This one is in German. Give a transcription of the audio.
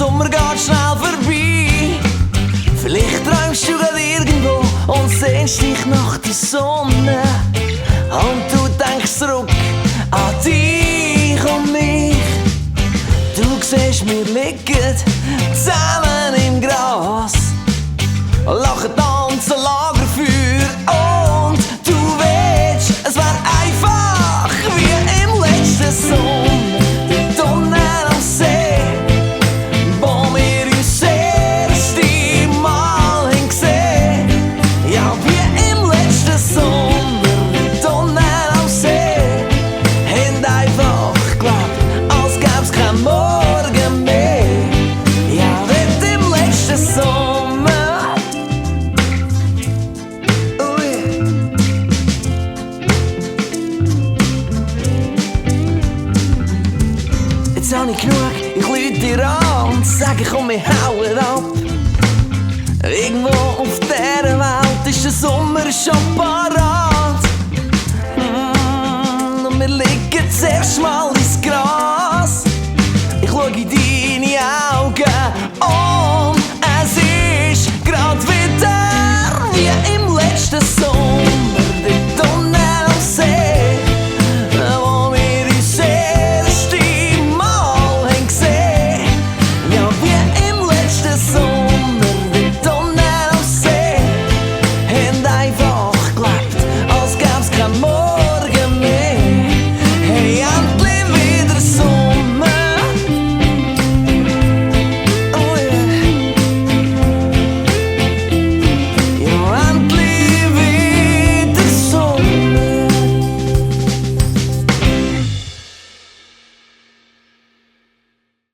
Sommer geht schnell vorbei. Vielleicht träumst du grad irgendwo und sehnst dich nach der Sonne. Und du denkst zurück an dich und mich. Du siehst, wir liegen zusammen im Gras, lachen, tanzen, Lagerfeuer und du willst, es wär einfach wie im letzten Sommer. Die Sonne am See, wo wir uns das erste Mal haben gesehen. Ja, wie im letzten Sommer, die Sonne am See, haben einfach geglaubt, als gäb's kein Morgen mehr. Ja, dort im letzten Sommer. Oh yeah. Jetzt hab ich genug, ich lüte dir an und sage, komm, wir hauen ab. Irgendwo auf dieser Welt ist der Sommer schon parat. Und wir liegen zuerst mal ins Gras. Ich schau in deine Augen und es ist grad wieder wie im letzten